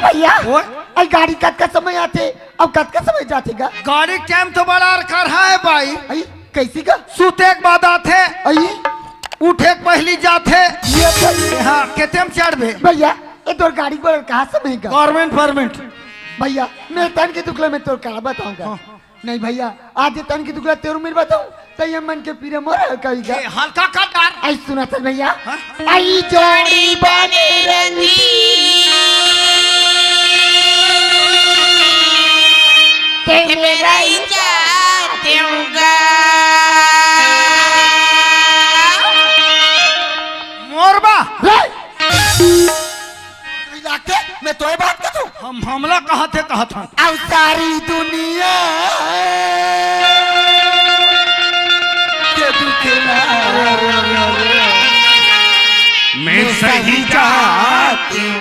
भैया आई गाड़ी कद का समय आते अब कद का समय जाते का गाड़ी टाइम तो बड़ा कर है भाई। आई कैसी का सूते के बाद आते आई उठे के पहली जाते ये भैया हाँ केते में चढ़बे भैया ये तो गाड़ी को कहाँ समय का गवर्नमेंट परमिट भैया मैं तन के दुखला में तो क्या बताऊंगा नहीं भैया आज तन की दुखला तेरू मेरे बताऊं तो ये मन के पीरे मोर कहेगा हल्का का डार आई सुना था भैया आई जोड़ी बने रंगी ते मेरा मोरबा लाके मैं तो ये बात कर दूं हम हमला कहा थे अब सारी दुनिया के दुखला मैं सही जाती